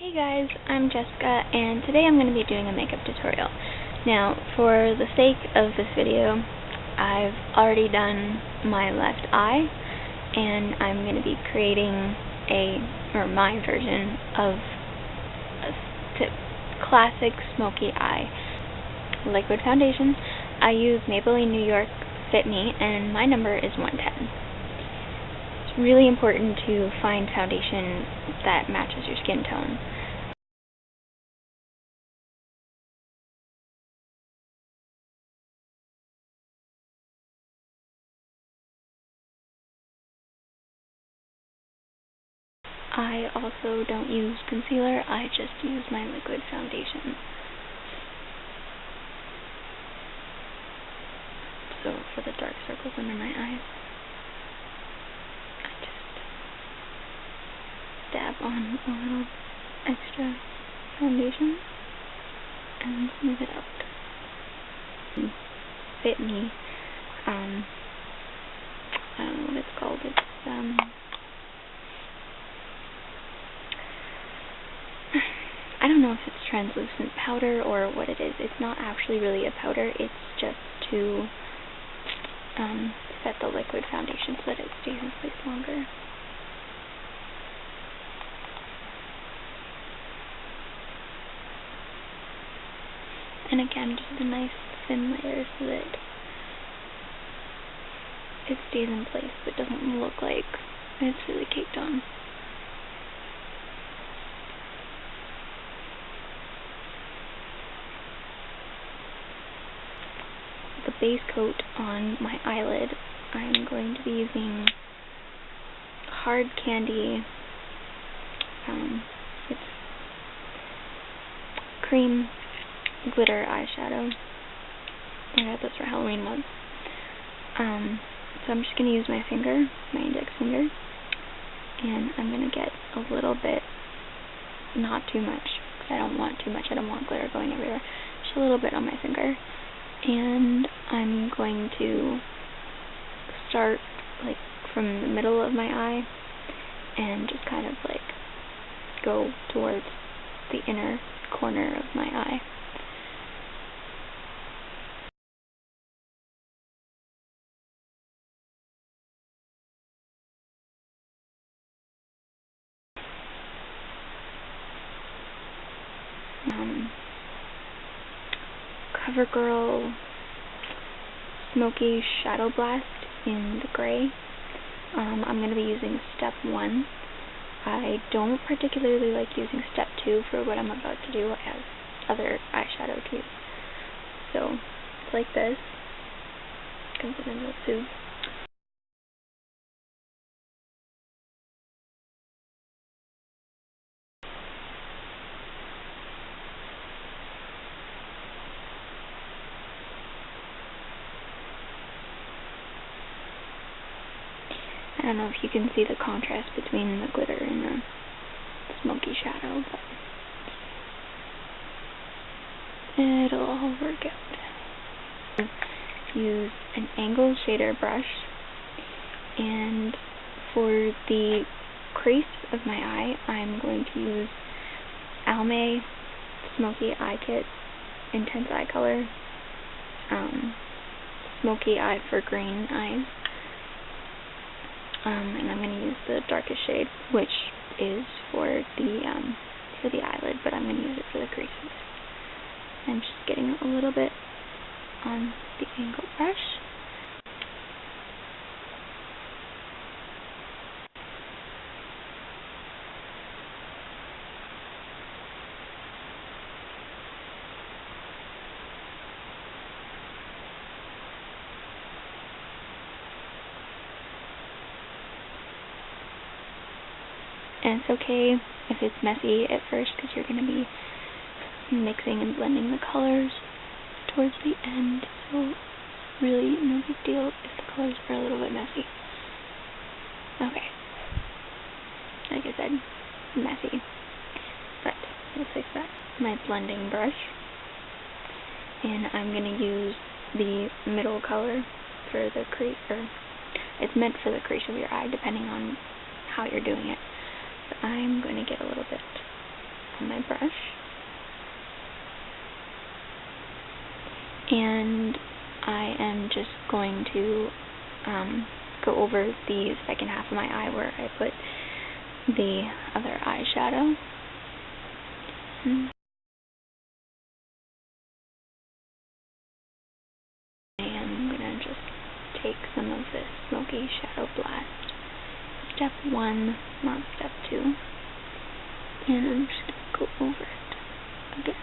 Hey guys, I'm Jessica, and today I'm going to be doing a makeup tutorial. Now, for the sake of this video, I've already done my left eye, and I'm going to be creating my version of a classic smoky eye liquid foundation. I use Maybelline New York Fit Me, and my number is 110. It's really important to find foundation that matches your skin tone. I also don't use concealer, I just use my liquid foundation. So for the dark circles under my eyes, I just dab on a little extra foundation and smooth it out. Fit Me, I don't know what it's called, it's I don't know if it's translucent powder or what it is. It's not actually really a powder, it's just to set the liquid foundation so that it stays in place longer. And again, just a nice thin layer so that it stays in place but doesn't look like it's really caked on. The base coat on my eyelid, I'm going to be using Hard Candy, it's cream glitter eyeshadow. I got this for Halloween once. So I'm just going to use my finger, my index finger, and I'm going to get a little bit, not too much, because I don't want too much, I don't want glitter going everywhere, just a little bit on my finger. And I'm going to start like from the middle of my eye and just kind of like go towards the inner corner of my eye. CoverGirl Smokey Shadow Blast in the gray. I'm going to be using step 1. I don't particularly like using step 2 for what I'm about to do. I have other eyeshadow to use. So, it's like this. Comes in a little tube. I don't know if you can see the contrast between the glitter and the smoky shadow, but it'll all work out. Use an angled shader brush, and for the crease of my eye, I'm going to use Almay Smoky Eye Kit Intense Eye Color, Smoky Eye for green eyes. And I'm going to use the darkest shade, which is for the eyelid, but I'm going to use it for the creases. I'm just getting a little bit on the angled brush. And it's okay if it's messy at first because you're going to be mixing and blending the colors towards the end, so really no big deal if the colors are a little bit messy. Okay, like I said, messy, but we'll fix that. My blending brush, and I'm going to use the middle color for the crease, or it's meant for the crease of your eye depending on how you're doing it. I'm going to get a little bit on my brush. And I am just going to go over the second half of my eye where I put the other eyeshadow. And I'm going to just take some of this Smokey Shadow Blast. Step 1, not step 2. And I'm just going to go over it again.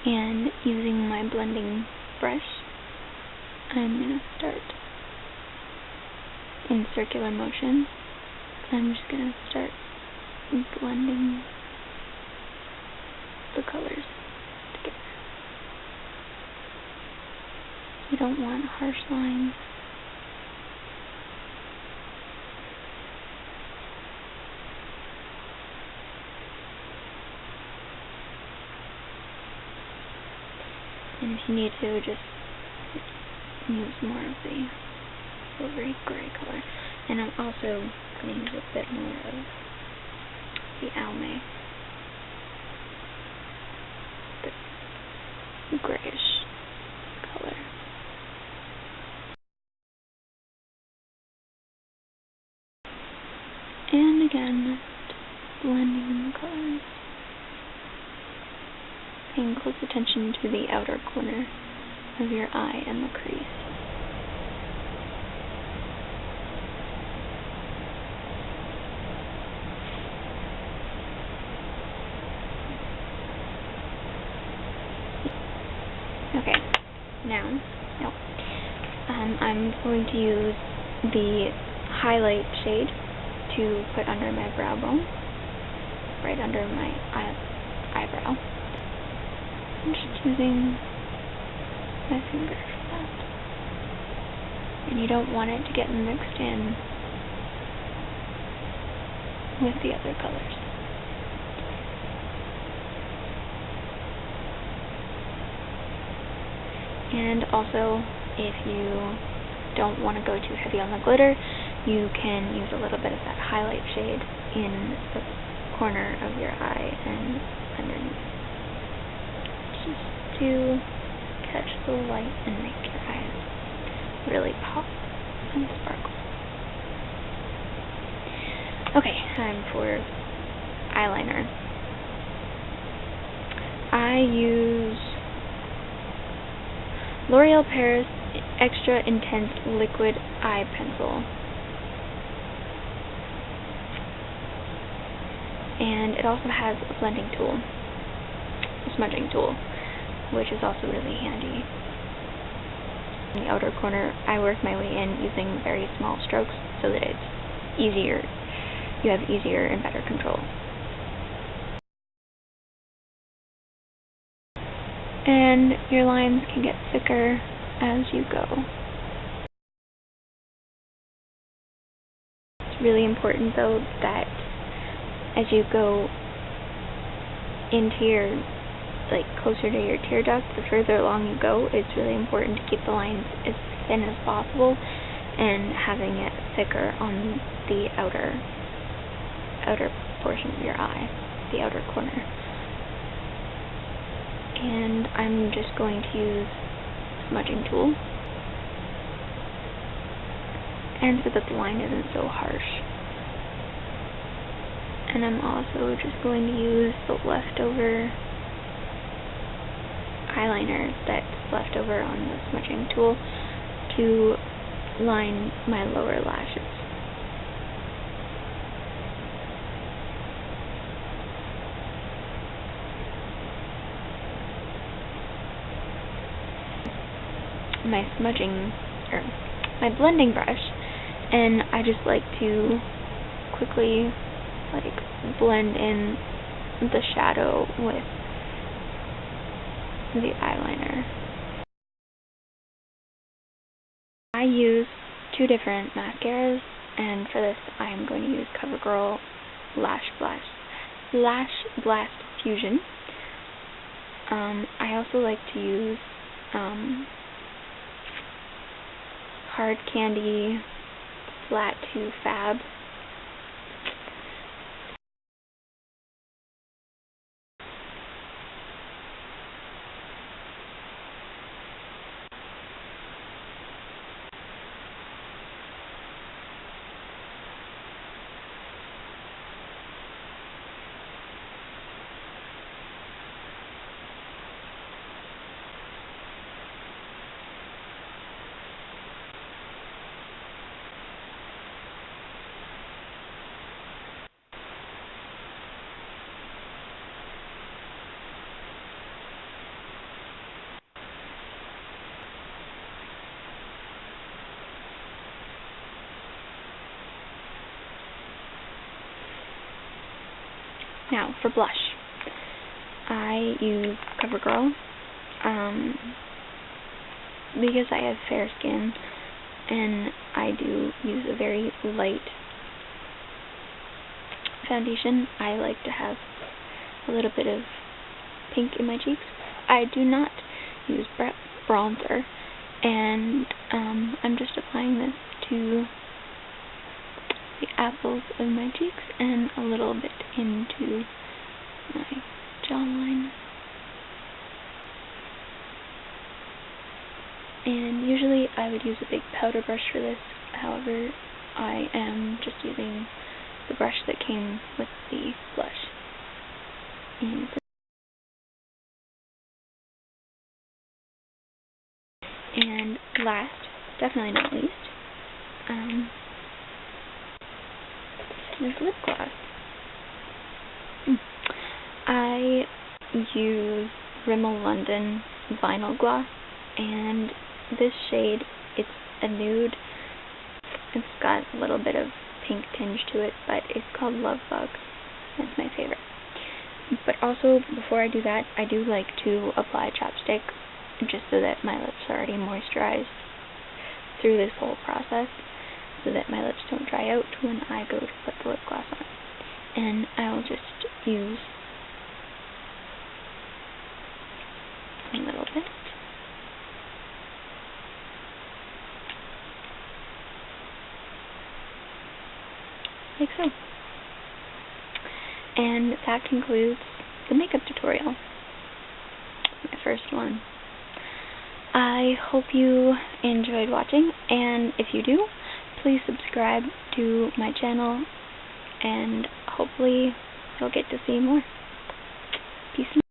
And using my blending brush, I'm going to start in circular motion. I'm just going to start blending the colors together. You don't want harsh lines. And if you need to, just use more of the silvery gray color. And I'm also going to use a bit more of the almay, the grayish color. And again, just blending in the colors. Paying close attention to the outer corner of your eye and the crease. Okay, now I'm going to use the highlight shade to put under my brow bone, right under my eyebrow. I'm just using my finger for that. And you don't want it to get mixed in with the other colors. And also, if you don't want to go too heavy on the glitter, you can use a little bit of that highlight shade in the corner of your eye and underneath, just to catch the light and make your eyes really pop and sparkle. Okay, time for eyeliner. I use L'Oreal Paris Extra Intense Liquid Eye Pencil. And it also has a blending tool, a smudging tool, which is also really handy. In the outer corner, I work my way in using very small strokes so that it's easier, you have easier and better control. And your lines can get thicker as you go. It's really important though that as you go into your, closer to your tear duct, the further along you go, it's really important to keep the lines as thin as possible and having it thicker on the outer portion of your eye, the outer corner. And I'm just going to use a smudging tool, and so that the line isn't so harsh. And I'm also just going to use the leftover eyeliner that's left over on the smudging tool to line my lower lashes. My blending brush, and I just like to quickly blend in the shadow with the eyeliner. I use two different mascaras, and for this I'm going to use CoverGirl Lash Blast Fusion. I also like to use Hard Candy Flat 2 Fab. Now, for blush, I use CoverGirl, because I have fair skin, and I do use a very light foundation. I like to have a little bit of pink in my cheeks. I do not use bronzer, and I'm just applying this to the apples of my cheeks and a little bit into my jawline. And usually I would use a big powder brush for this, however I am just using the brush that came with the blush. And last, definitely not least, is lip gloss. I use Rimmel London Vinyl Gloss, and this shade, it's a nude. It's got a little bit of pink tinge to it, but it's called Love Bug. That's my favorite. But also, before I do that, I do like to apply chapstick, just so that my lips are already moisturized through this whole process, so that my lips don't dry out when I go to put the lip gloss on. And I'll just use a little bit. Like so. And that concludes the makeup tutorial. My first one. I hope you enjoyed watching, and if you do, please subscribe to my channel, and hopefully you'll get to see more. Peace.